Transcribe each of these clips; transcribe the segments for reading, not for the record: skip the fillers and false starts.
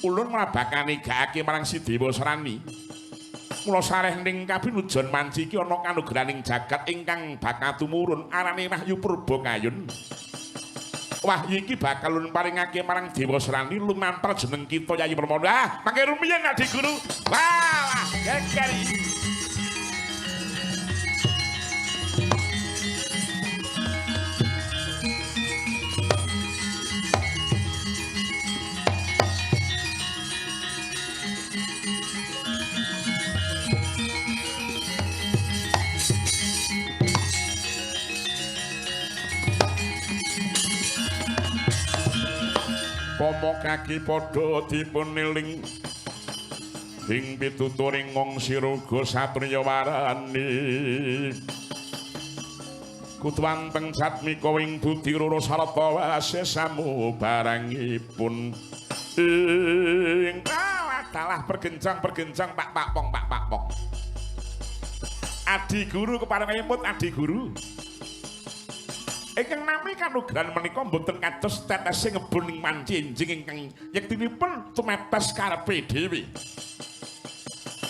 ulun mrabakani gake marang si Dewa Srani. Mula sareh ning kapinujon manci iki ana kanugraning jagat ingkang bakal tumurun arane Wahyu Purbakayun. Wahyu iki bakal ulun paringake marang Dewa Srani lumantar jeneng kita Yayi Permana. Ah, mangke rumiyin Adi Guru. Wah, gegeri. Pomo kaki padha dipun niling ing pituturing ngong siruga satriya warani kutuwanteng satmika wing budi roro sarta wasesamu barangipun ing dalah pergencang pak pong Adi Guru keparengipun Adi Guru ingkang nami kanugrahan menika mboten kados tetese ngebun ing manci enjing ingkang yektinipun tumetes karepe dhewe.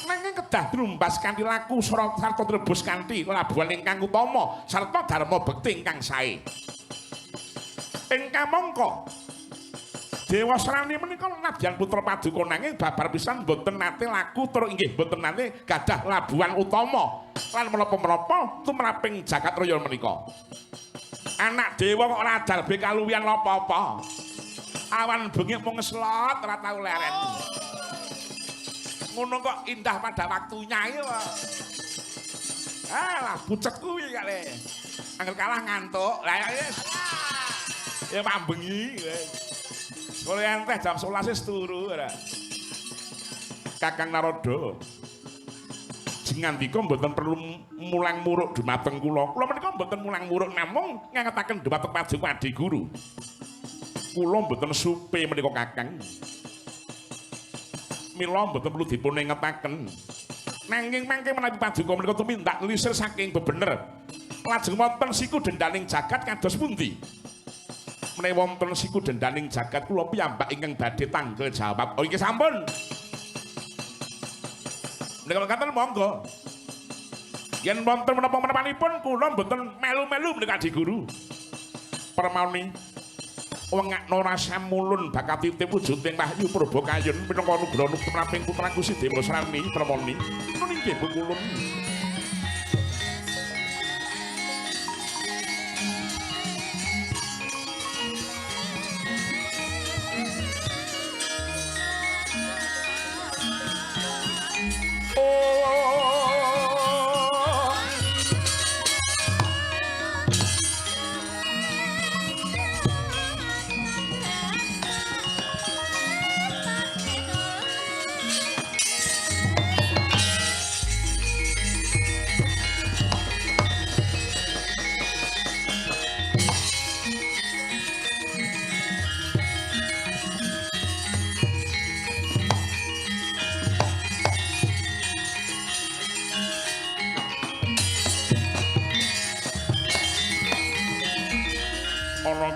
Nanging kedah drumbas kanthi laku sarta trebus kanthi labuhan ingkang utama sarta dharma bekti ingkang sae. Ing kamangka Dewa Srani menika nadyan putra paduka nanging babar pisan mboten nate laku tur inggih mboten nate gadah labuhan utama lan menapa-menapa tumraping jagat raya menika. Anak dewa kok ora dalbe kaluwihan apa-apa. Awan bengi mung ngeslot ora tau leren. Ngono kok indah pada waktunya iki kok. Alah bucet kuwi kale. Angger kalah ngantuk. Lah wis. Ya pambengi. Sore teh jam 11 wis turu ora. Kakang Narada. Ngandika mboten perlu mulang muruk dumateng kula. Kula menika mboten mulang muruk namung ngangetaken dumateng paduka Adi Guru. Kula mboten supe menika Kakang. Mila mboten perlu dipun ingetaken. Nanging mangke menawi paduka menika tumindak lisir saking bebener. Lajeng wonten siku dendaning jagat kados pundi? Menawi wonten siku dendaning jagat kula piyambak ingkang badhe tanggel jawab. Oh iki sampun. Nek katen monggo. Yen wonten menapa-menapanipun kula mboten melu-melu menika Adi Guru. Permauni wengakno rasa mulun bakat titip wujuding Wahyu Purbakayun minangka nugraha tumraping putraku si Dewa Srani Permoni. Nun inggih Bu kulun.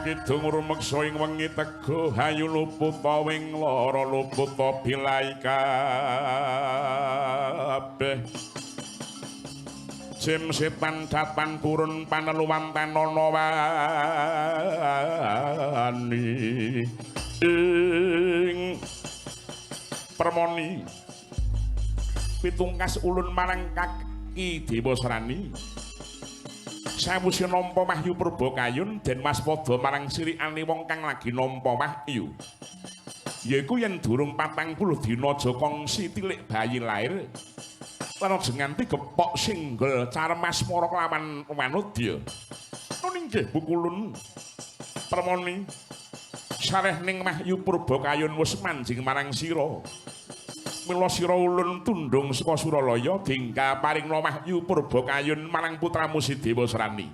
Kidung rumeksa ing wengi tego hayu luput wing lara luput bilai kabeh jim setan dapan purun paneluwan tanana wani ing Permoni pitungkas ulun marang kaki Dewa Srani sawise nampa Wahyu Purbakayun den waspada marang sirikane wong kang lagi nampa wahyu. Yaiku yen durung 40 dina Jakongsi tilik bayi lair. Lan aja nganti gepok singgel Carmas Mara kelawan Wanudya. Nun inggih Bu kulun. Permoni sareh ning Wahyu Purbakayun wis manjing marang sira. Mila sira ulun tundung saka Suralaya dingka paringna Wahyu Purbakayun marang putramu si Dewa Srani.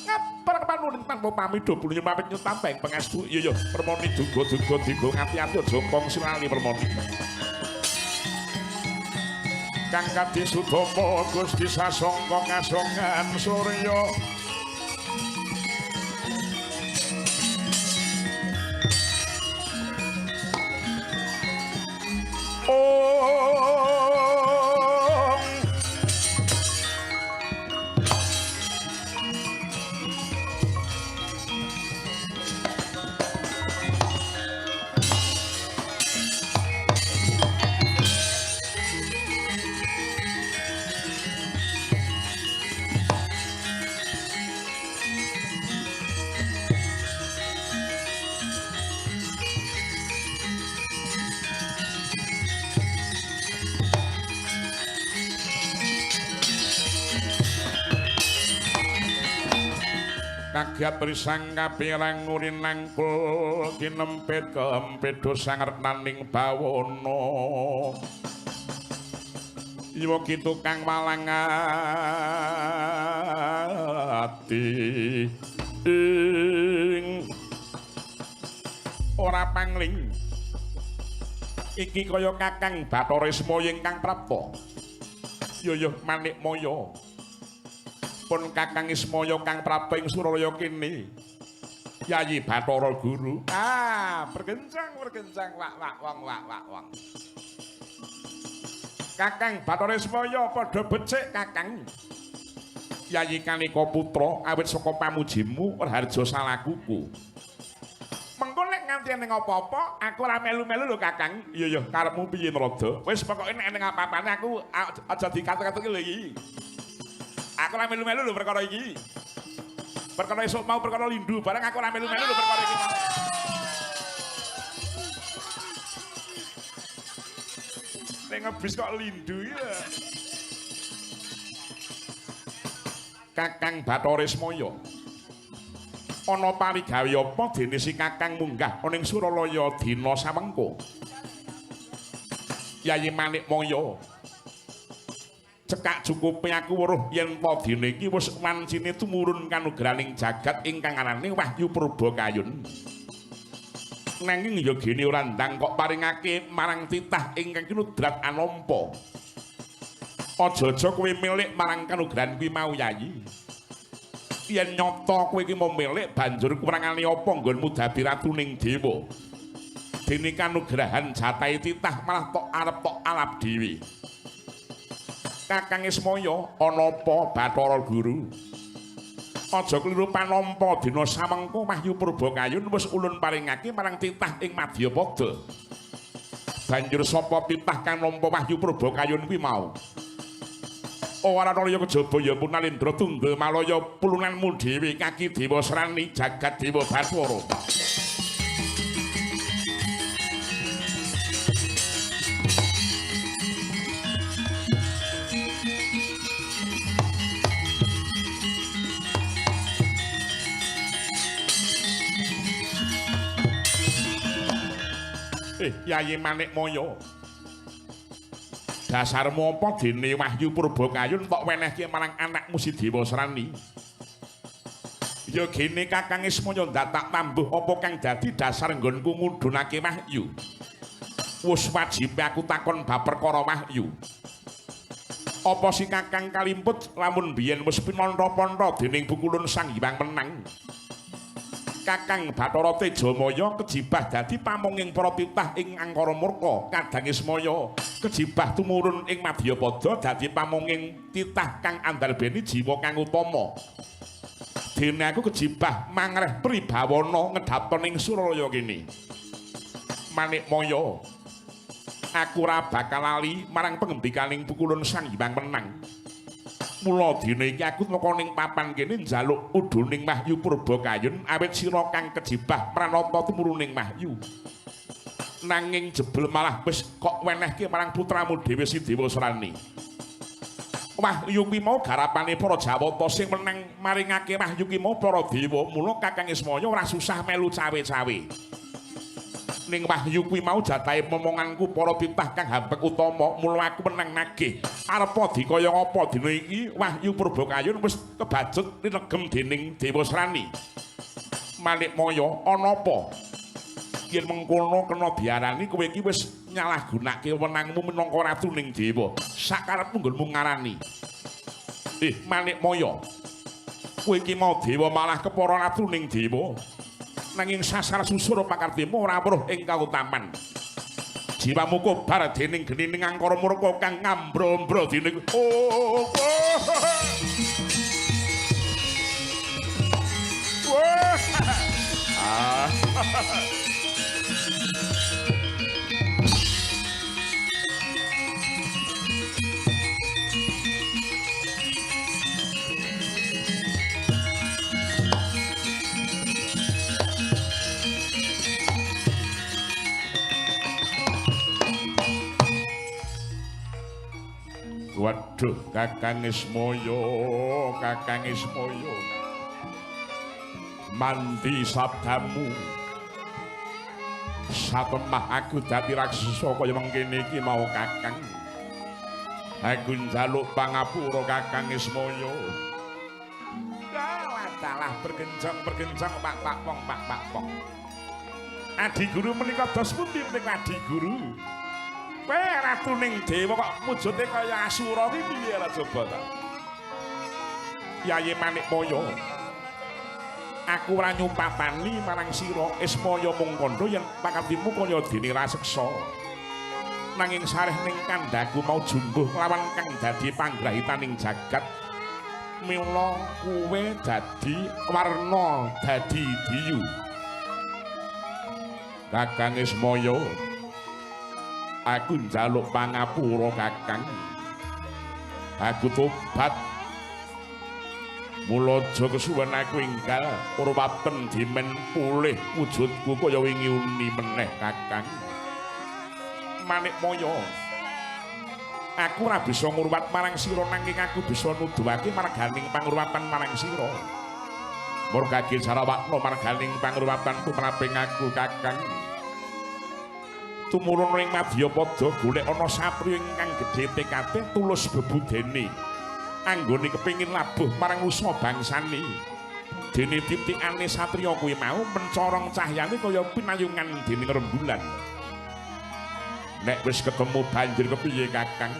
Ngapar panuwun tanpa pamit do punya pamit nyutambaing pangestu. Iya ya Permoni duga-duga digo ngati-ati aja kong silali Permoni. Kang Kadi Sudama Gusti Sasongko Kasongan Surya. kagiat risang kapirang ngurin nangkul kinempit keempit dosa ngertaning bawono iwa gitu kang malang ati ing ora pangling iki kaya kakang Bathara Ismaya ingkang prapta yo manik moyo pun kakang Ismaya kang prapta ing Suralaya kene Yayi Bathara Guru bergencang wak wong kakang Bathara Ismaya padha becik kakang Yayi Kanika putra awit saka pamujimu Raharja Salakuku mengko nek nganti ning apa-apa aku ora melu-melu lho kakang iya karepmu piye Narada wis pokoke nek ning apa-apane aku aja dikate-kate lho iki aku ora melu-melu lho perkara iki perkara esuk mau perkara lindu bareng aku ora melu-melu lho perkara iki nek ngebis kok lindu ya Kakang Bathara Ismaya ana parigawe apa dene si kakang munggah ana ing Suralaya dina samengko Yayi Manikmaya cekak cukupe aku weruh yen ta dina iki wis wancine tumurun kanugraning jagat ingkang arane Wahyu Purbakayun nanging ya gene ora ndang kok paringake marang titah ingkang kinudrat anampa aja-aja kowe milik marang kanugrahan kuwi mau Yayi yen nyata kowe iki mau milik banjur kurangane apa nggonmu dadi ratuning dewa dene kanugrahan jatahe titah malah tok arep tok alap dhewe Kakang Ismaya ana apa Bathara Guru aja kliru panampa dina samengko Wahyu Purbakayun wis ulun paringake marang titah ing Madyapada banjur sapa titah kang nampa Wahyu Purbakayun kuwi mau Waranaya kejaba ya Punalindra tunggal malaya pulunanmu dhewe kaki dewa Srani jagat dewa Bathara Yayi Manikmaya dasarmu apa dene Wahyu Purbakayun tok wenehke marang anakmu si Dewa Srani ya gene Kakang Ismaya ndatak tambuh apa kang dadi dasar nggonku ngudhunake wahyu wis wajibe aku takon bab perkara wahyu apa si Kakang kalimput lamun biyen wis pinantha-pantha dening Bukulun Sang Hyang Menang Kakang Bathara Tejamaya kejibah dadi pamunging para titah ing angkara murka kadang Ismaya kejibah tumurun ing Madyapada dadi pamunging titah kang andarbeni jiwa kang utama dene aku kejibah mangreh pribawana ngedhapton ing Suralaya kene Manikmaya aku ora bakal lali marang pengendikaning Pukulun Sang Hyang Menang mula dina iki aku teka ning papan kene njaluk uduning Wahyu Purbakayun awit sira kang kejibah pranata tumuruning wahyu nanging jebul malah wis kok wenehke marang putramu dhewe si Dewa Srani wahyu kuwi mau garapane para Jawata sing meneng maringake wahyu kuwi mau para dewa mula Kakang Ismaya ora susah melu cawe-cawe ning wahyu kuwi mau jatahe momonganku para titah kang hampek utama mula aku menang nagih arep dikaya apa dina iki Wahyu Purbakayun wis kebajet linegem dening Dewa Srani Manikmaya ana apa yen mengkono kena diarani kowe iki wis nyalahgunake wenangmu minangka ratuning dewa sakarepmu nggonmu ngarani Manikmaya kowe iki mau dewa malah kepara ratuning dewa nanging sasar susur pakartimu ora weruh ing kautaman jiwamu kobar dening genining angkara murka kang ngambro-mbro dening Waduh Kakang Ismaya mandi sabdamu satemah aku dadi raksasa kaya mengkene iki mau Kakang. Aku njaluk pangapura Kakang Ismaya. Dalah bergencang pak pong. Adi Guru menika dos pundi menika Adi Guru? Kowe ratuning dewa kok wujude kaya asura iki piye ra coba ta? Yayi Manikmaya. Aku ora nyumpatani marang sira Ismaya mung kandha yen pakatimu kaya dene raseksa. Nanging sareh ning kandhaku mau jumbuh lawan kang dadi panggrahitaning jagat. Mila kowe dadi warna dadi diyu. Kakang Ismaya, aku njaluk pangapura Kakang. Aku tobat. Mula aja kesuwen aku enggal urwaten dimen pulih wujudku kaya wingi uni meneh Kakang. Manikmaya, aku ora bisa ngurwat marang sira nanging aku bisa nuduhake marganing pangurwatan marang sira. Murgage sarawakna marganing pangurwatan tumraping aku Kakang. Tumurun ing Madyapada golek ana satriya ingkang gedhe tekade tulus bebudene. Anggone kepengin labuh marang usaha bangsane. Dene titikane satriya kuwi mau mencorong cahyane kaya pinayungan dening rembulan. Nek wis ketemu banjur kepiye Kakang?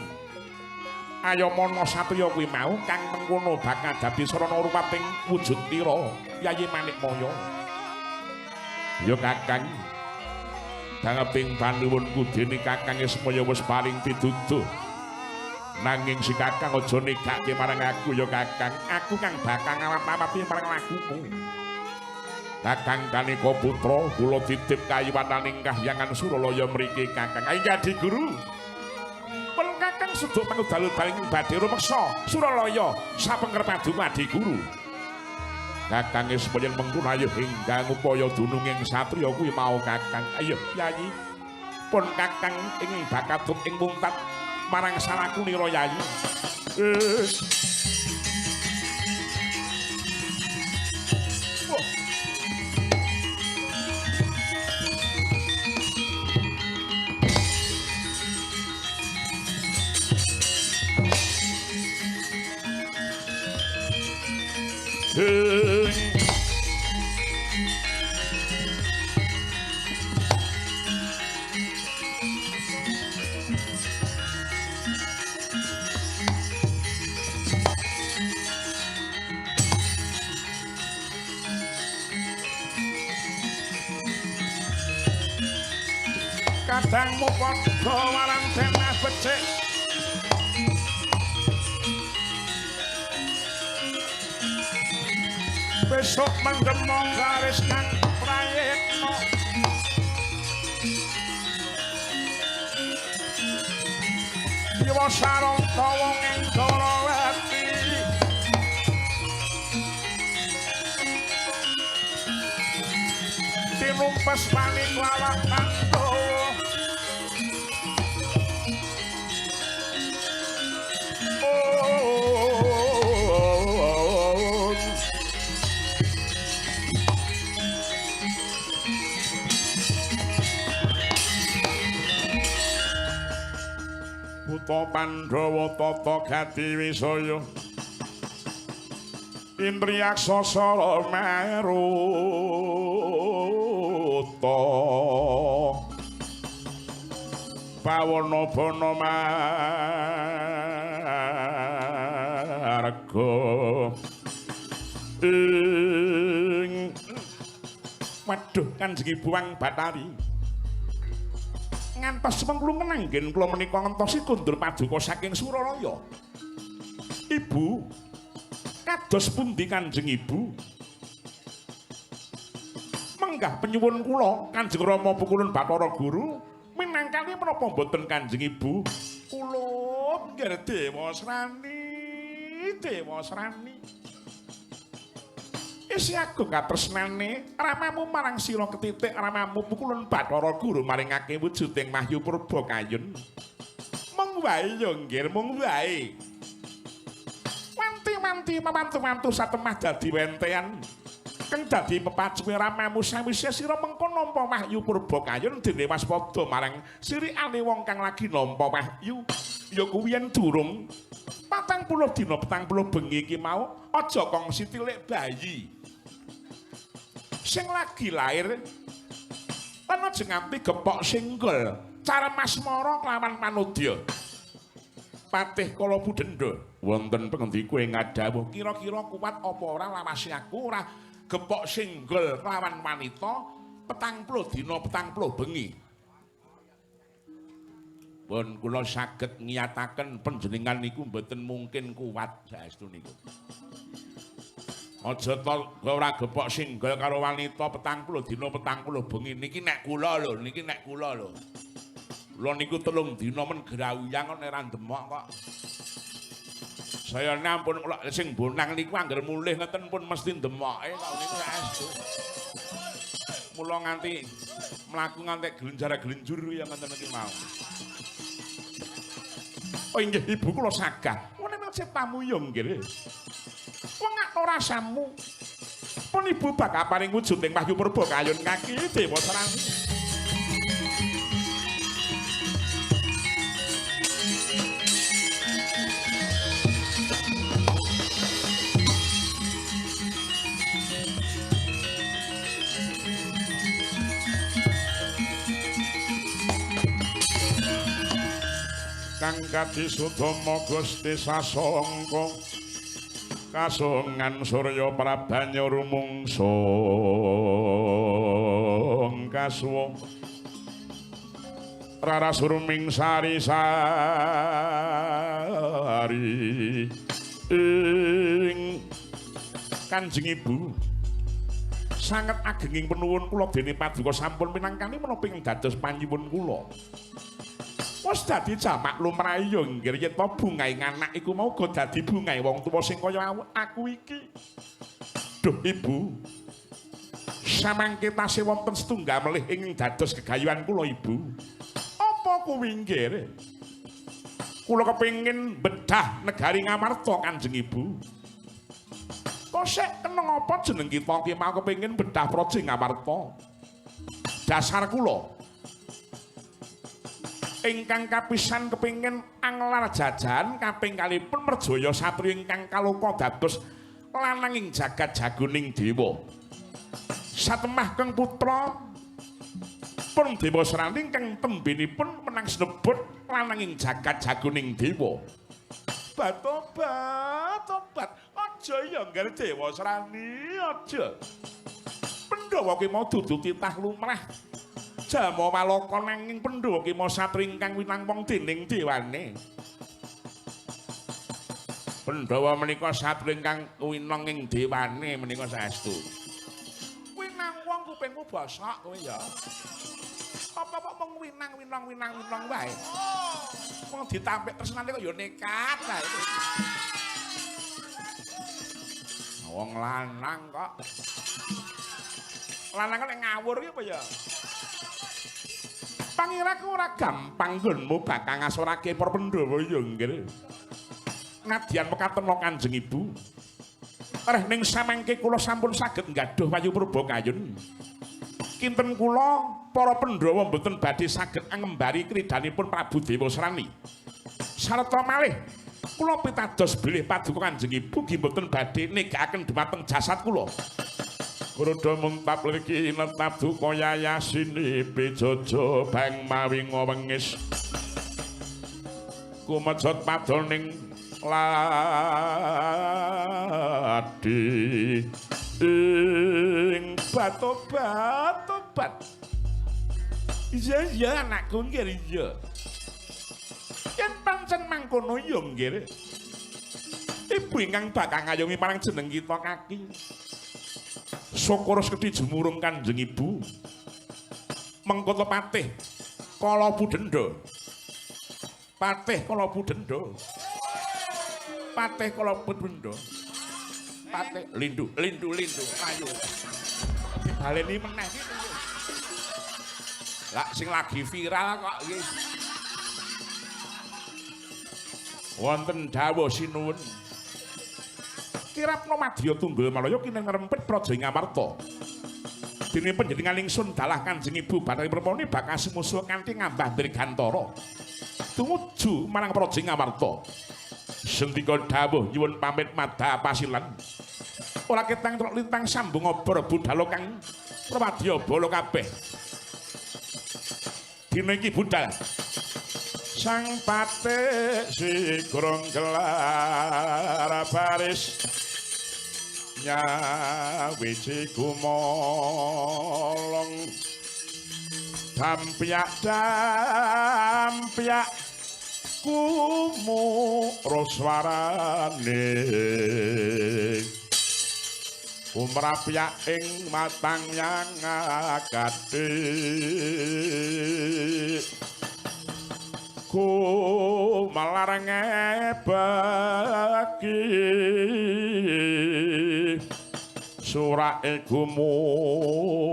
Ayo mono satriya kuwi mau kang mengkono bakal dadi sarana rupating wujud tira Yayi Manikmaya. Ya Kakang, dangeping panuwunku dene Kakang Ismaya wis paring pituduh. Nanging si Kakang aja negake marang aku ya Kakang. Aku kang bakal ngawat-awati marang lakumu. Kakang Kanika Putra kula titip kayiwananing Kahyangan Suralaya mriki Kakang. Ayo Adi Guru. Pun Kakang seduk manungdalu-daling badhe rumeksa Suralaya sapengker padu Adi Guru. Kakang Ismaya mengkono ayo hingga upaya dununging satriya kuwi mau Kakang. Ayo Yayi. Pun Kakang ing bakatut ing mungtat marang salaku nira Yayi. Kadangmu padha marang denah becik. Besok menggemong garis kang prayekno. Dewa Sarata wong ing Darawati. Tinumpes paling lawak Pandhawa. Putra Pandhawa tata gati wisaya Indriyaksa sara maruta pawana bana marga ing waduh Kanjeng Ibu Wang Bathari ngantos mengkulu menanggen kula menika ngentosi kundur paduka saking Suralaya. Ibu, kados pundi Kanjeng Ibu? Menggah penyuwun kula Kanjeng Rama pukulun Bathara Guru minangkani menapa mboten Kanjeng Ibu? Kula nggih Dewa Srani. Isi agung katresnane ramamu marang sira ketitik ramamu pukulun Bathara Guru maringake wujuding Mahyu Purba Kayun. Mung wae ya nggih, mung wae. Wanti-wanti mamantu-mantu satemah dadi wentean. kang dadi pepacuwe ramamu sawise sira mengko nampa wahyu purba kayun dene waspada marang sirikane wong kang lagi nampa wahyu ya kuwi yen durung 40 dina 40 bengi iki mau aja kongsi tilik bayi sing lagi lair lan aja nganti gepok singgol cara masmara kelawan panudya Patih Kala Budenda wonten pengendi kowe ngadhawuh kira-kira kuat apa ora lawase aku ora gepok singgol kelawan wanita 40 dina 40 bengi pun kula saged ngiyataken panjenengan niku mboten mungkin kuat saestu niku aja to ora gepok singgol karo wanita 40 dina 40 bengi niki nek kula lho kula niku 3 dina men grawiyang kok nek ra demok kok saya nampun kula sing bonang niku angger mulih ngeten pun mesti demoke kok niku saestu mula nganti mlaku nganti glenjar-glenjur ya ngeten iki mau oh inggih ibu kula sagah menawi pamuyung nggih wong ora rasamu pun ibu bakal paring wujud ing wahyu purba kayun kaki dewa serang kang kadi sutama Gusti Sasongko kasungan Surya Prabanya rumungsa kasuwa Rara Surming Sari Sari ing Kanjeng Ibu sanget agenging penuwun kula dene paduka sampun pinangkani menapa ing dados panyuwun kula wis dadi jamak lumrahe ya nggih yen to bungahe anak iku mau go dadi bungahe wong tuwa sing kaya aku iki. Duh Ibu. Samangke tasih wonten setunggal melih ing dados gegayuhan kula Ibu. Apa kuwi nggih? Kula kepengin bedah negari Ngamarta Kanjeng Ibu. Kok sik kena apa jeneng kita ki mau kepengin bedah Praja Ngamarta. Dasar kula ingkang kapisan kepingin anglar jajan kaping kalipun merjaya satriya ingkang kaloka dados lananging jagat jagoning dewa satemah kang putra pun dewa serani ingkang tembinipun menang sinebut lananging jagat jagoning dewa tobat aja ya nggih dewa serani aja Pandhawa ki mau dudu titah lumrah Jama Maloka nanging Pandhawa ki mau satri ingkang winangpong dening dewane. Pandhawa menika satri ingkang winang ing dewane menika saestu. Winang-wong kupingmu bosok kowe ya. Apa kok mung winang wae. Wong ditampik tresnane kok ya nekat kae. Wong lanang kok. Lanang kok ngawur ki apa ya? Pangiraku ora gampang nggonmu bakal ngasorake para Pandhawa ya nggih. Nadyan mekaten Kanjeng Ibu. Reh ning samangke kula sampun saged nggaduh wahyu purba kayun. Kinten kula para Pandhawa mboten badhe saged ngembari kridanipun Prabu Dewa Srani. Sarta malih kula pitados bilih paduka Kanjeng Ibu nggih mboten badhe negakaken dhumateng jasad kula. Kuruda muntap liki netap duka yayasini pijojo bang mawingo wengis kumejot padol ning ladi ing batobat iya anakku nggih iya yen pancen mangkono ya nggih ibu ingkang bakal ngayomi marang jeneng kita kaki syukur sekedhi jumurung Kanjeng Ibu mengkoto Patih Kala Budenda Patih Kala Budenda Patih Kala Budenda Patih lindu ayo dibaleni meneh iki lak sing lagi viral kok iki wonten dawuh sinuwun kirapna madya tunggul malaya kineng ngrempit praja Ngamarta. Dene panjenengan ingsun dalah Kanjeng Ibu Bathari Permoni bakal semusuh kanthi ngambah dirgantara. Tumuju marang praja Ngamarta. Sendika dawuh nyuwun pamit madha pasilan. Ora ketang truk lintang sambung obor budhal kang prawadya bala kabeh. Dina iki budhal sang patik sigrong gelar baris nyawiji gumolong dampyak kumuruswarane umrapyak ing matang yang akade ku malarang bagi surake gumurung.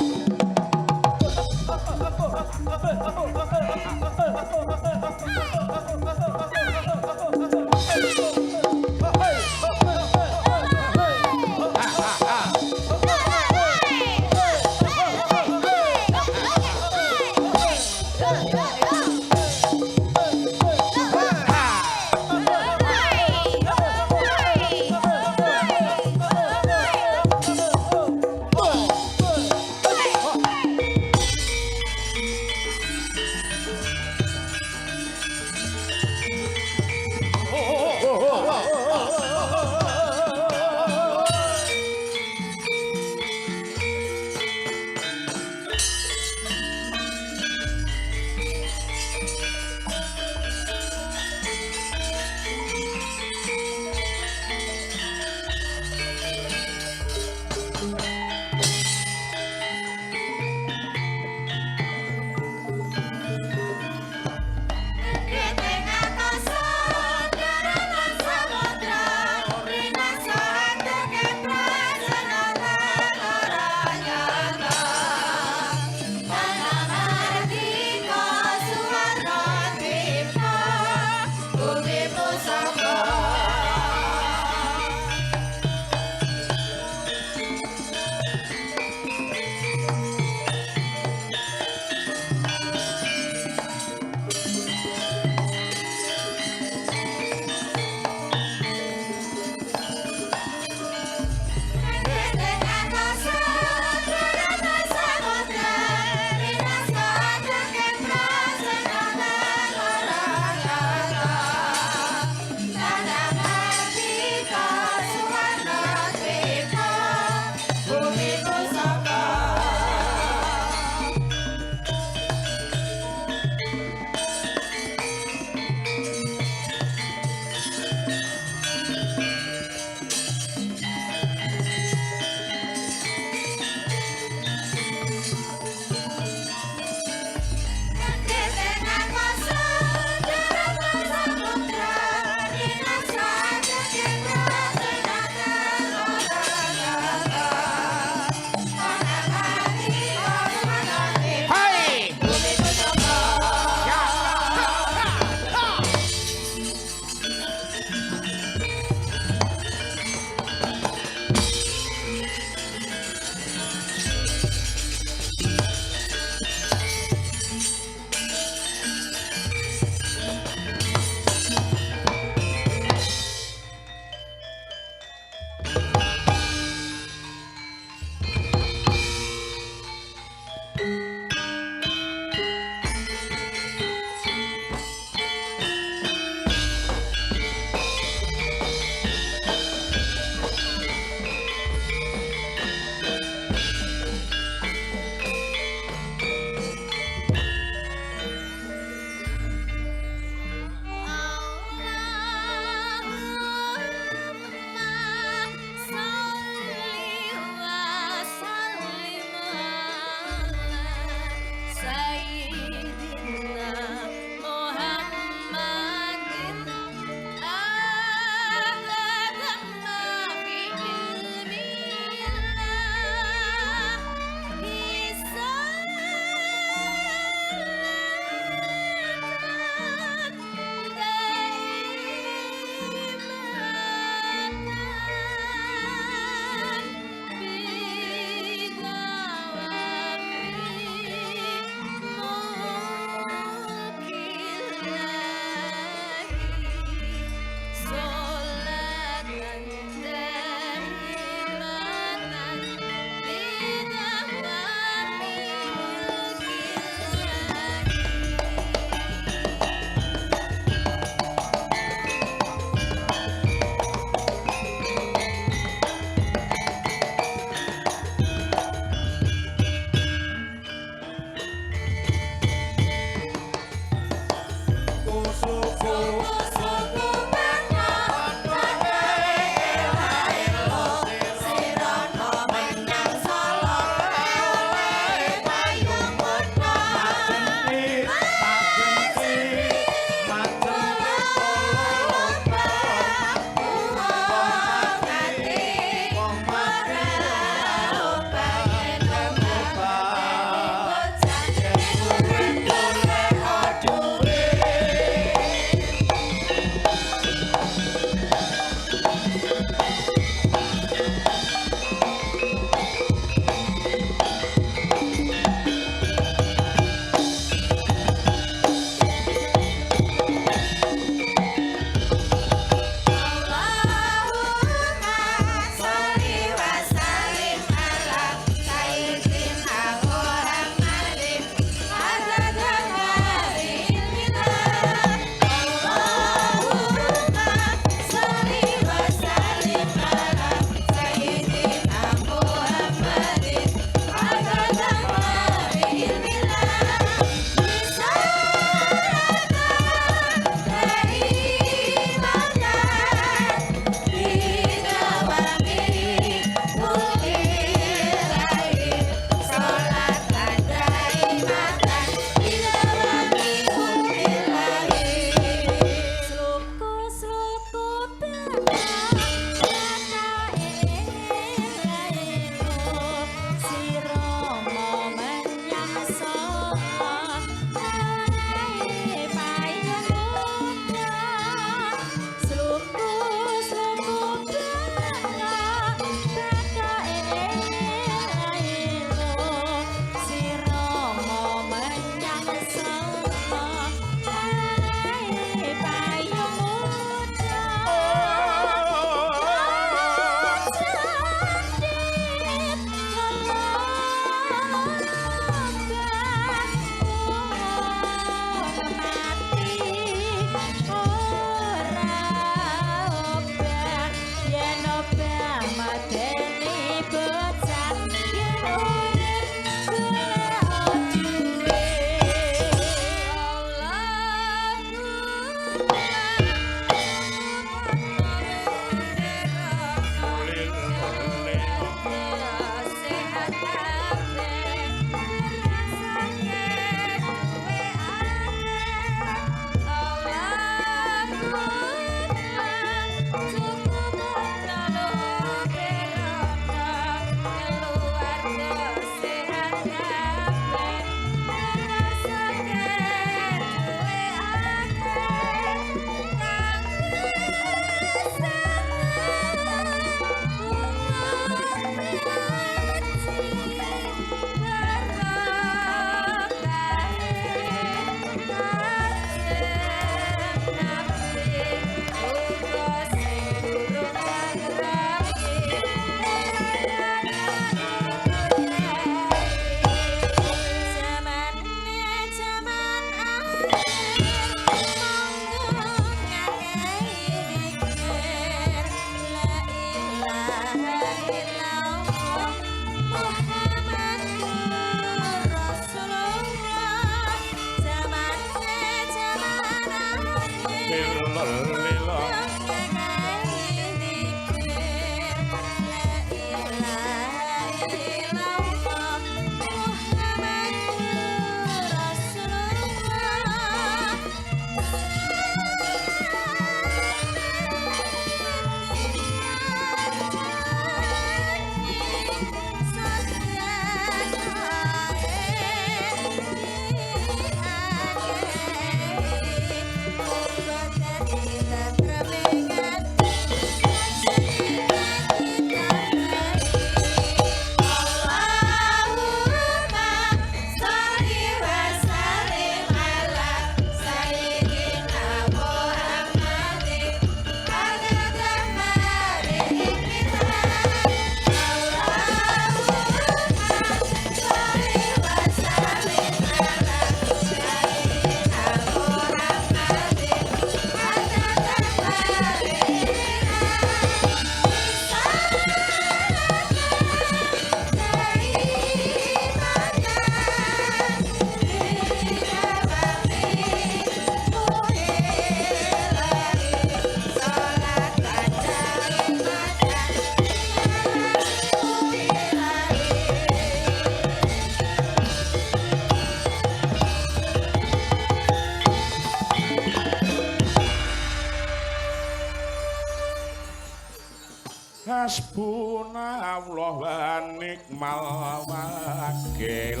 Hasbunallah wa ni'mal wakil.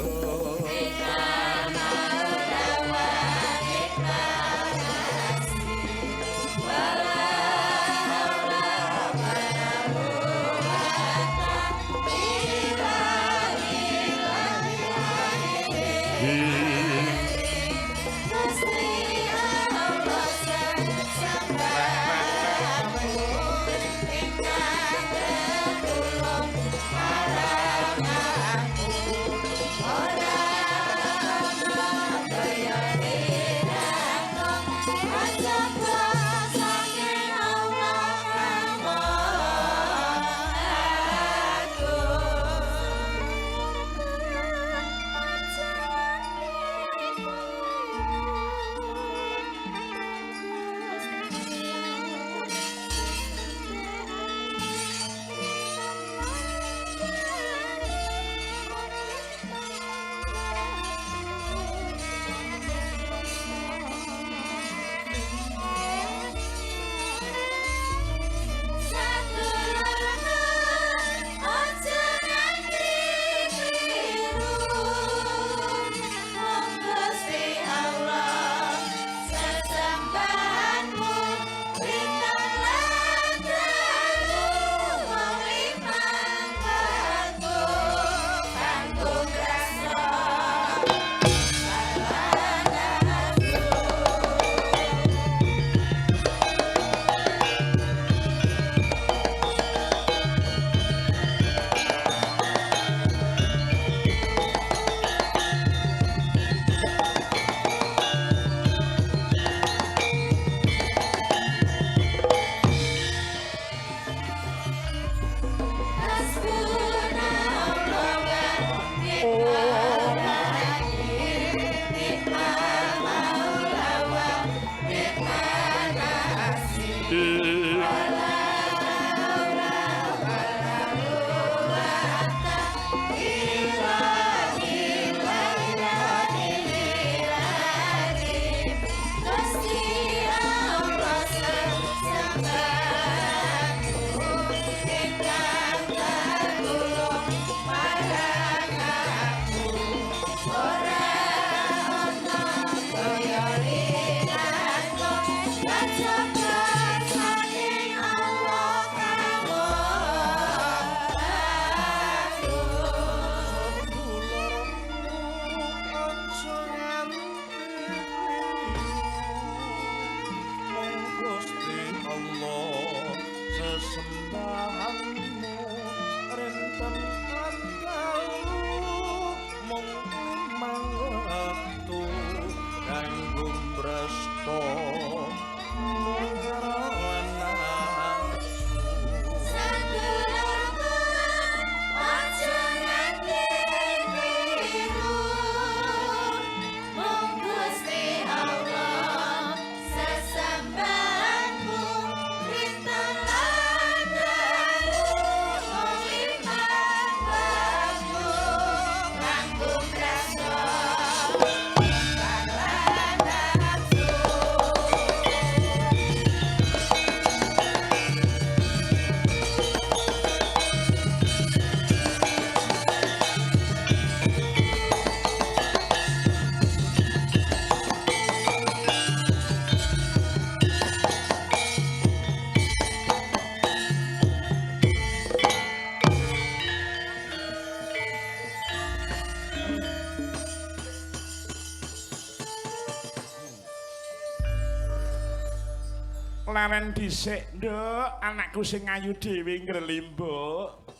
Laren dhisik, Nduk, anakku sing ayu dhewe ngrelimbuk.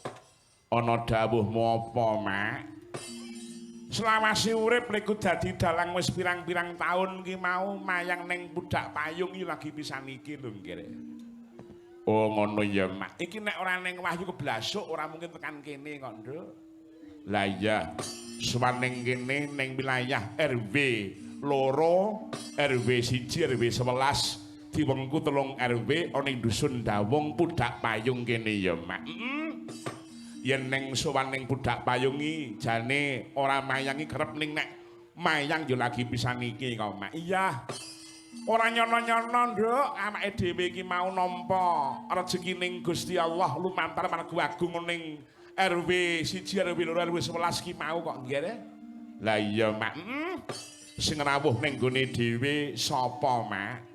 Ana dawuhmu apa, Mak? Selawase urip liku dadi dalang wis pirang-pirang taun ki mau mayang ning Pudak Payung iki lagi pisan iki lho, Nggih. Oh, ngono ya, Mak. Iki nek ora ning Wahyu Keblasuk ora mungkin tekan kene kok, Nduk. Lah iya, suwaning kene ning wilayah RW 2, RW 1, RW 11 diwengku 3 RW ana ing dusun Dawung Pudak Payung kene ya, Mak. Yen ning sowan ning Pudak Payung iki jane ora mayangi kerep ning nek mayang yo lagi pisan iki kok, Mak. Iya. Ora nyono-nyono, Nduk, awake dhewe iki mau nampa rejeki ning Gusti Allah lumantar marga agung ning RW 1, RW 2, RW 11 ki mau kok, nggih. Lah iya, Mak. Sing rawuh ning gone dhewe sapa, Mak?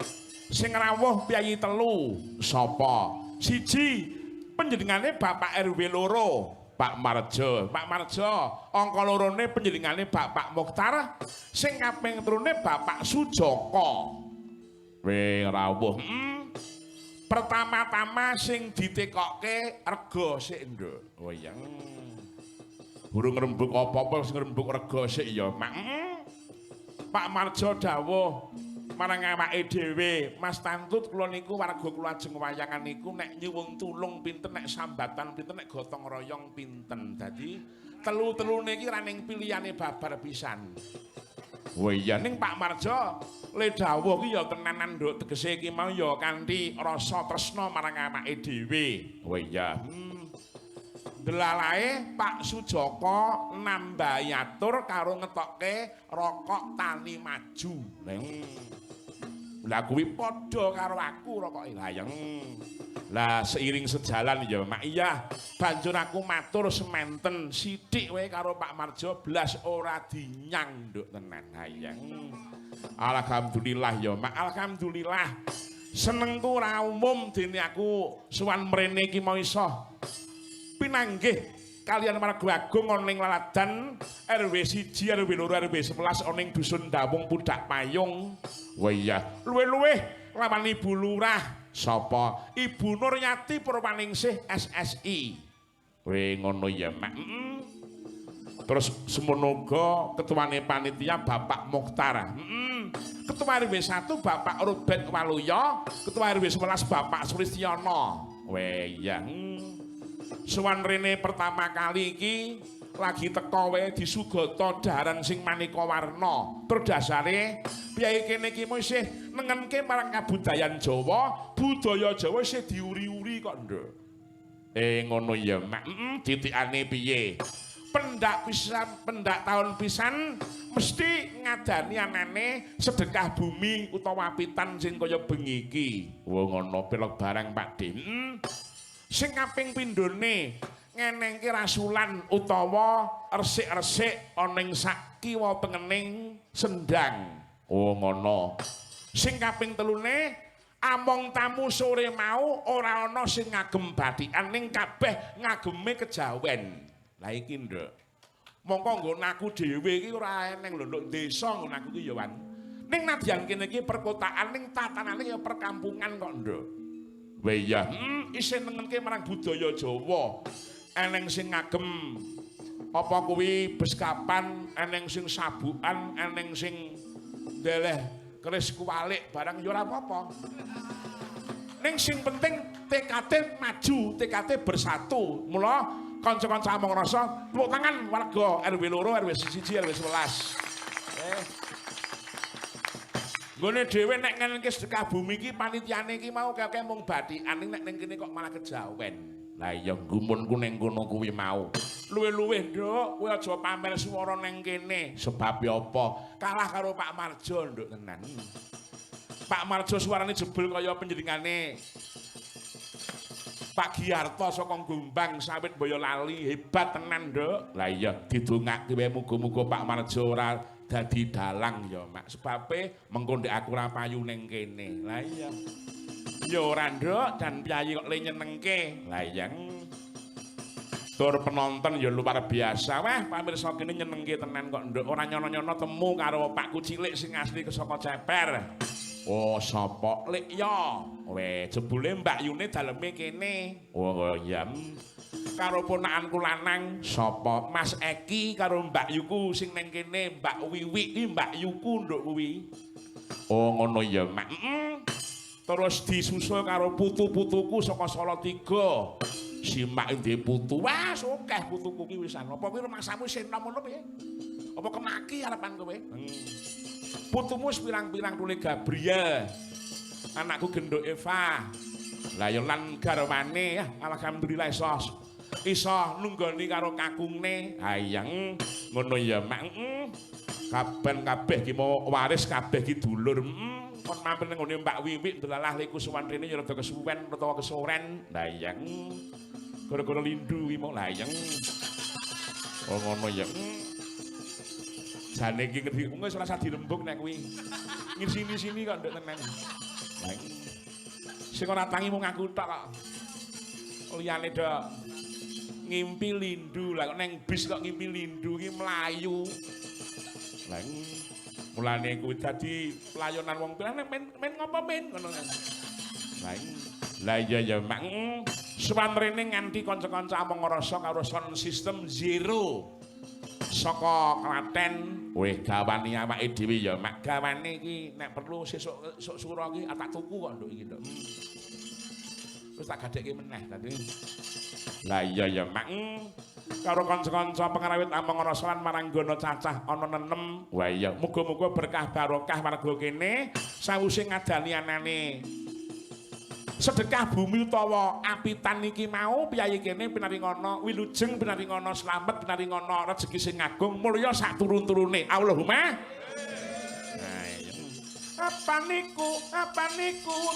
Sing rawuh piyayi 3 sapa? 1 panjenengane Bapak RW 2, Pak Marjo. Pak Marjo, angka 2-ne panjenengane Bapak Mukhtar, sing kaping 3-ne Bapak Sujoko. Weh rawuh. Pertama-tama sing ditekokke rega sik, Nduk. Oh iya. Burung rembug apa-apa sing rembug rega sik ya, Mak. Pak Marjo dawuh marang awake dhewe, Mas Tantut kula niku warga kula ajeng wayangan niku nek nyuwun tulung pinten, nek sambatan pinten, nek gotong royong pinten. Dadi telu-telune iki ra ning pilihane babar pisan. Oh iya ning Pak Marjo le dawuh ki ya tenanan, Nduk, tegese iki mau ya kanthi rasa tresna marang awake dhewe. Oh iya. Delalahe Pak Sujoko nambahi atur karo ngetokke rokok Tani Maju. Lah kuwi padha karo aku rokoke layeng. Lah seiring sejalan ya, Mak. Iya, banjur aku matur sementen sithik wae karo Pak Marjo blas ora dinyang, Nduk, tenan. Hayang. Alhamdulillah ya, Mak. Alhamdulillah. Senengku ora umum dene aku sowan mrene iki mau iso pinanggih kalian marga agung ana ing laladan RW 1, RW 2, RW 11 ana ing dusun Dawung Pudak Payung. Wah iya, luwih-luwih lawan Ibu Lurah sapa? Ibu Nuryati Purwaningsih SSI. Weh ngono ya, Mak. Terus semono uga ketuane panitia Bapak Mukhtar. Ketua RW 1 Bapak Robert Waluya, Ketua RW 11 Bapak Sulistiono. Weh iya. Suwan rene pertama kali iki lagi teko wae disugata daharan sing maneka warna. Tur dasare piye kene iki isih nengenke marang kabudayan Jawa, budaya Jawa isih diuri-uri kok, Nduk. Ngono ya, Mak. Titikane piye? Pendak pisan, pendak taun pisan mesti ngadani anane sedekah bumi utawa apitan sing kaya bengi iki. Wah ngono pelok barang Pak Din. Sing kaping pindhone ngenengke rasulan utawa resik-resik ana ing sak kiwa tengening sendang. Oh ngono. Sing kaping telune among tamu sore mau ora ana sing ngagem bathikan ning kabeh ngageme kejawen. Lah iki, Nduk. Mongko nggon aku dhewe iki ora eneng lho, Nduk, desa nggon aku iki ya, Wan. Ning nadyan kene iki perkotaan ning tatanane ya perkampungan kok, Nduk. Wah iya, isih nengenke marang budaya Jawa. Eneng sing ngagem apa kuwi beskapan, eneng sing sabukan, eneng sing ndeleh keris kuwalik barang ya ora apa-apa. Ning sing penting TKT maju, TKT bersatu. Mula kanca-kanca among rasa tepuk tangan warga RW 2, RW 1, RW 11. Nggone dhewe nek ngenengke sedekah bumi iki panitiane iki mau kaya mung bathikan nek ning kene kok malah kejawen. Lah iya gumunku ning kono kuwi mau. Luwih-luwih, Nduk, kowe aja pamer swara ning kene. Sebab apa? Kalah karo Pak Marjo, Nduk, tenan. Pak Marjo suarane jebul kaya panjenengane Pak Giarto saka Gombang sawit Boyolali, hebat tenan, Nduk. Lah iya didongake wae muga-muga Pak Marjo ora dadi dalang ya, Mak. Sebabe mengko ndek aku ora payu ning kene. Lah iya. Ya ora, Nduk, dan piyayi kok le nyenengke. Lah iya. Tur penonton ya luar biasa. Wah, pamirsa kene nyenengke tenan kok, Nduk. Ora nyono-nyono temu karo Pakku cilik sing asli saka Ceper. Oh, sapa lek ya? Weh, jebule Mbak Yune daleme kene. Oh, ya. Karo ponakanku lanang, sapa? Mas Eki karo Mbak Yuku sing ning kene, Mbak Wiwi iki Mbak Yuku nduk kuwi. Oh, ngono ya, Mak. Terus disusul karo putu-putuku saka Salatiga. Si Mak ndek putu. Wah, akeh putuku ki wisan. Apa kuwi rumaksamu sing nomono piye? Apa kemaki arepan kowe? Putumu pirang-pirang tule Gabriel. Anakku genduk Eva. Lah ya lan garwane ya alhamdulillah iso nunggoni karo kakungne. Hayang ngono ya Mak. Kaben kabeh ki mau waris kabeh ki dulur. Kon mampir nang ngene Mbak Wiwi delalah liku suwan rene ya rada kesuwen utawa kesoren. Lah hayang gara-gara lindu ki mau layang. Oh ngono ya. Jane iki ngerti mung wis rasa dirembuk nek kuwi. Ngisi-sini kok ndek tenan. Lah iki sing ora tangi mung aku tok kok. Liyane do ngimpi lindu lah kok neng bis kok ngimpi lindu ki mlayu. Lah mulane kuwi dadi pelayanan wong pirang men ngopo men ngono. Lah iya ya Mak. Suwan rene nganti kanca-kanca among ngrasa karo sound system zero. Saka Klaten, weh gawani awake dhewe ya Mak. Gawane iki nek perlu sesuk sura iki tak tuku kok nduk iki nduk. Terus tak gadekke meneh tadi. Lah iya ya Mak. Karo kanca-kanca pengrawit among rasalan maranggono cacah ana nenem. Wah iya, muga-muga berkah barokah warga kene sawise ngadani anane. Sedekah bumi utawa apitan iki mau piyayi kene pinaringono wilujeng pinaringono slamet pinaringono rezeki sing agung mulya sak turun-turune Allahumma apa niku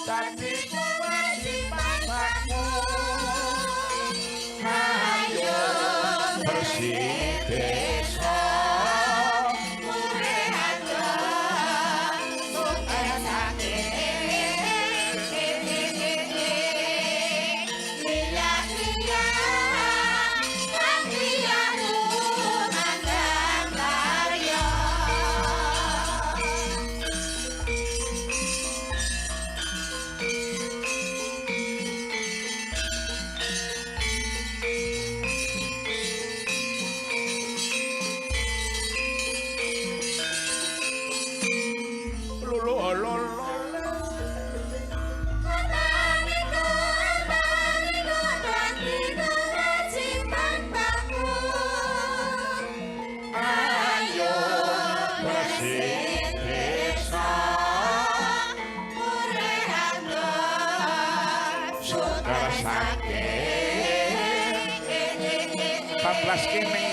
dadi kewajiban aku ayo bersih desa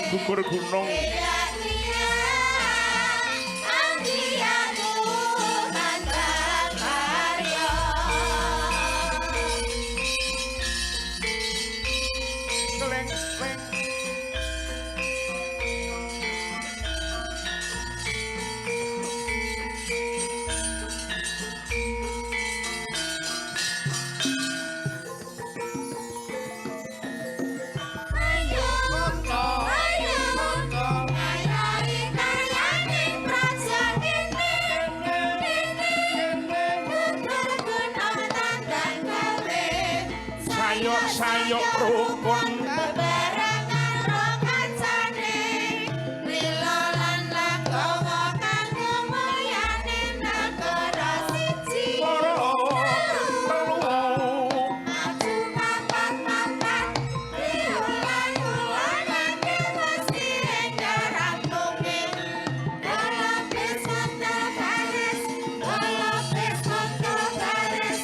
gugur gunung sayok rukun bebarengan rokancane lila lan lagawa kanggo mulyane negara siji telu maju papat riulan mesti rampungke golopes foto baris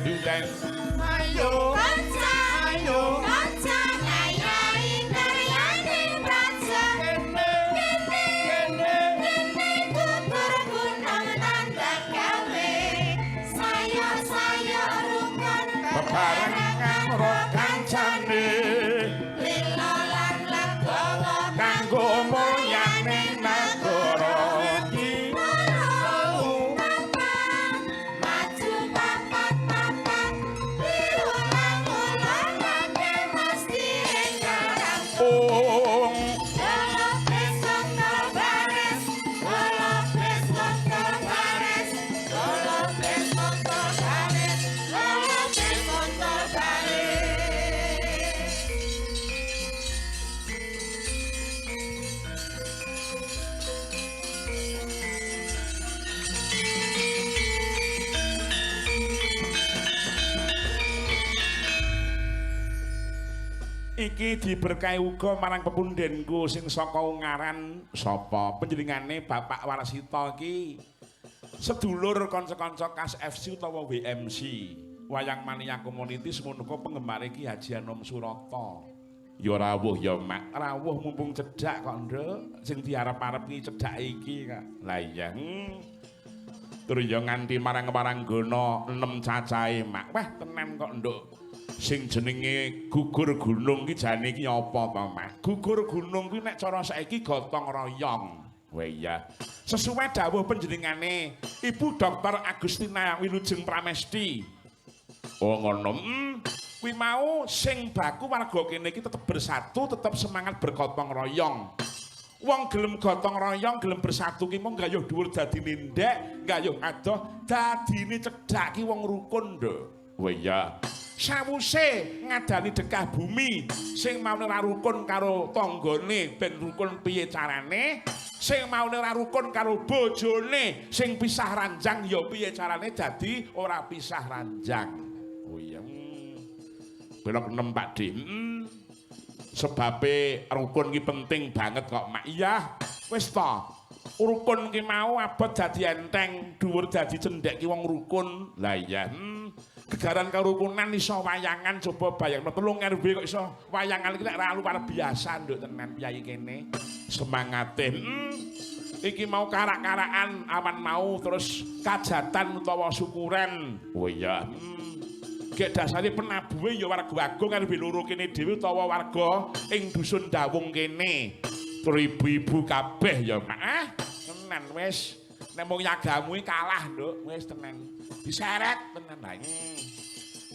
dundang ayo kanca ngayahi karyane praja kene gugur gunung tandang gawe saya rukun bareng karo kancane lila lan legowo kanggo mulyaning nagara iki maju papat biru lan ulon nake mesti enggak ong Golopes waktu baris Golopes waktu baris Golopes waktu baris Golopes waktu baris iki diberkahi uga marang pepundhenku sing saka Ungaran sapa panjenengane Bapak Warsita iki sedulur kanca-kanca Kas FC utawa WMC Wayang Mania Community semono penggemar iki Haji Anom Surata ya rawuh ya mak rawuh mumpung cedhak kok nduk sing diarep-arep iki cedhak iki kak lah iya tur ya nganti marang-marang gono 6 cacahe mak wah tenan kok nduk sing jenenge gugur gunung ki jane iki apa to mak gugur gunung ki nek cara saiki gotong royong wah iya sesuai dawuh panjenengane Ibu Dr. Agustina Wilujeng Pramesti oh ngono kuwi mau sing baku warga kene iki tetep bersatu tetep semangat bergotong royong wong gelem gotong royong gelem bersatu ki mung gayuh dhuwur dadine ndek gayuh adoh dadine cedhak ki wong rukun nduk wah iya sawuse ngadani dekah bumi sing maune ora rukun karo tanggane ben rukun piye carane sing maune ora rukun karo bojone sing pisah ranjang ya piye carane dadi ora pisah ranjang oh iya belok 6 Pak D sebabe rukun ki penting banget kok mak iya wis to rukun ki mau abot dadi enteng dhuwur dadi cendhek ki wong rukun lah iya gegaran karukunan iso wayangan coba bayangno 3 RW kok iso wayangan iki nek ra luar biasa nduk tenan piyai kene semangate iki mau karak-karakan awan mau terus kajatan utawa syukuran oh iya gek dasare penabuhe ya warga agung RW 2 kene dhewe utawa warga ing dusun Dawung kene tur ibu-ibu kabeh ya mak tenan wis nek mung nyagamu kalah nduk wis tenan diseret tenan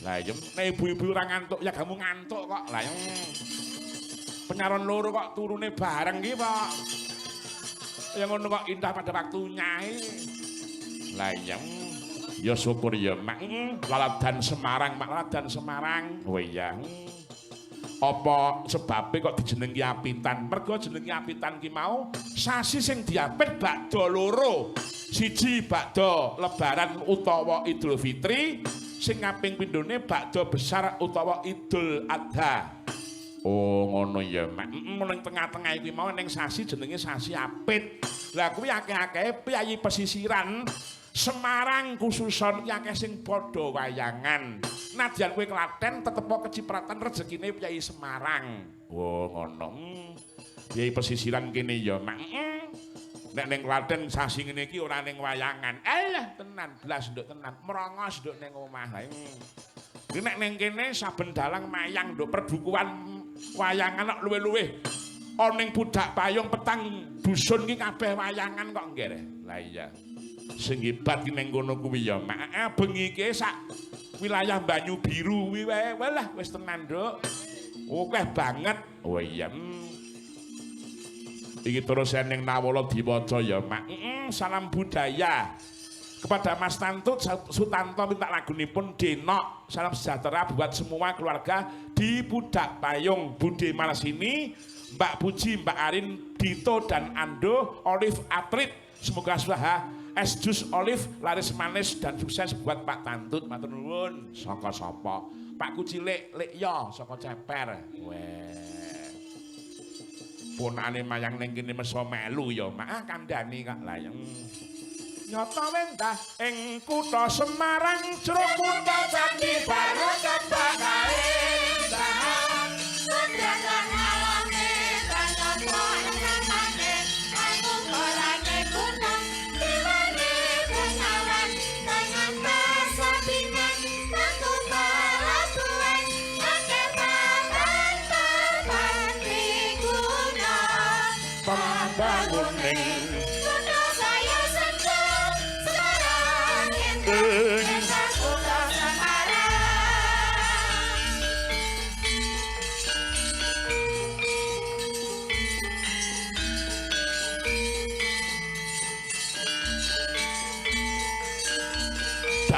lah ya nek ibu-ibu ora ngantuk ya kamu ngantuk kok lah penyaron loro kok turune bareng ki kok ya ngono kok indah pada waktunya lah ya syukur ya mak laladan Semarang mak laladan Semarang oh iya apa sebabnya kok dijenengi apitan mergo jenengi apitan ki mau sasi sing diapit bakda loro siji bakda lebaran utawa Idul Fitri sing kaping pindhone bakda besar utawa Idul Adha oh ngono ya mak ning tengah-tengah iki mau ning sasi jenenge sasi apit lah kuwi akeh-akeh piyayi pesisiran Semarang khususon ki akeh sing padha wayangan. Nadyan kowe Klaten tetep kecipratan rezekine piyai Semarang. Oh ngono. Piyai pesisiran kene ya, Mak. Nek ning Klaten sasi ngene iki ora ning wayangan. Alah tenan, blas nduk tenan. Merongos nduk ning omah. Iki nek ning kene saben dalang mayang nduk perbukuan wayangan kok luwe-luwe. Ana ning budak payung petang dusun ki kabeh wayangan kok nggih. Lah iya. Sing hebat ki ning kono kuwi ya mak bengi iki sak wilayah Banyu Biru kuwi wae walah wis tenan nduk akeh banget oh iya iki terus ning Nawala diwaca ya mak salam budaya kepada Mas Tantut Sutanto minta lagunipun Denok salam sejahtera buat semua keluarga di Budak Payung Bude Marsini Mbak Puji Mbak Arin Dito dan Ando Olive Atrit semoga swaha es jus olive laris manis dan sukses buat Pak Tantut matur nuwun saka sapa Pak Kucilik lek ya saka Ceper weh punane mayang ning kene meso melu ya mak kandhani kak layeng nyata wendah ing kutha Semarang jero kutha Candi Baru kebak kae dahan Sundrakan alame kanopo enamane aku golane gunung diwane pengawan dengan rasa bingung aku malah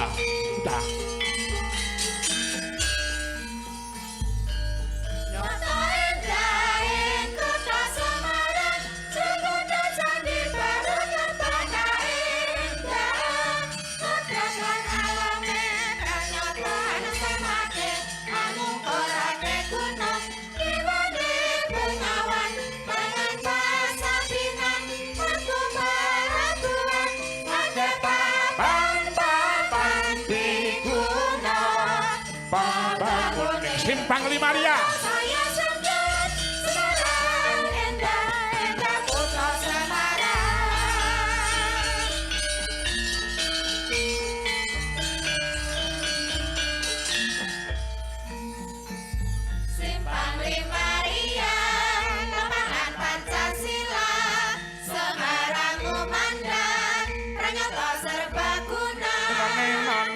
udah. Nyoto endah ing kutha Semarang, Cikundang Candi Baru Kembangka indah. Kudrakan alame kang nyoto anemake, angungkurake gunung, kiwane bengawan, mangan pasapinan, aku maratuan, ade papan di gunung, Bangun Simpang Limaria. saya sengket Semarang endah kutha Semarang. Simpang Limaria Kembangan Pancasila Semarang kumandang Pranyata serbaguna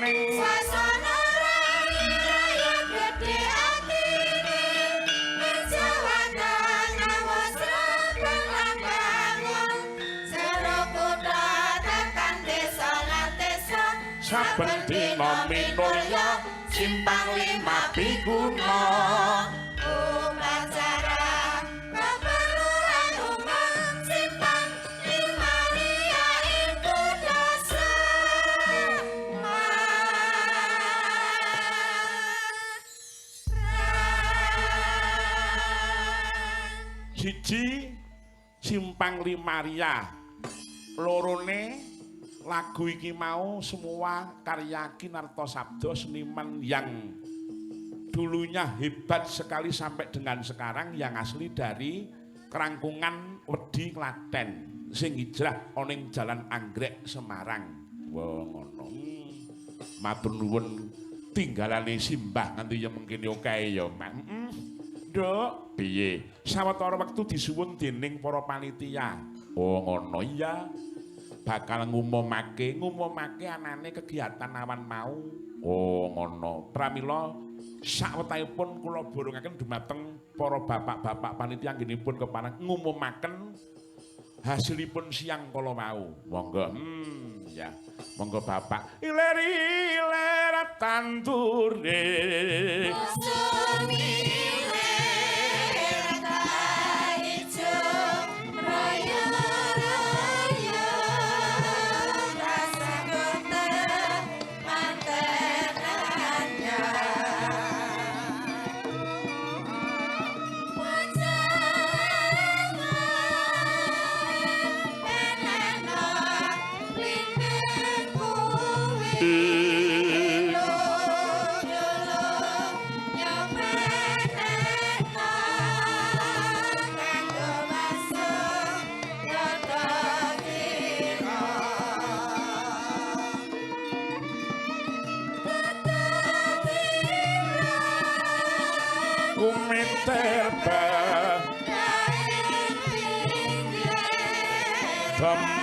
Swasana raya gede atine ing Jawa Tengah wis rabang ambangun Jero kutha tekan desa ngatesa Saben dina minulya Simpang Lima Biguna. Upacara keperluan umat Simpang Limaria ing kutha Semarang. Siji Simpang Limaria. Lorone lagu iki mau semua karya Kinarto Sabdo, seniman yang dulunya hebat sekali sampai dengan sekarang, yang asli dari Kerangkungan Wedi Klaten sing hijrah oning Jalan Anggrek Semarang. Wah ngono. Matur nuwun tinggalane simbah nganti ya mengkene oke ya, Mak. Nduk, piye? Sawetara wektu disuwun dening para panitia. Oh ngono iya. Bakal ngumumake anane kegiatan awan mau. Oh ngono. Pramila sawetahipun kula borongaken dumateng para bapak-bapak panitia anggenipun kepareng ngumumaken hasilipun siang kala mau. Monggo. Ya. Monggo Bapak. Iler tandure. Sumi Terba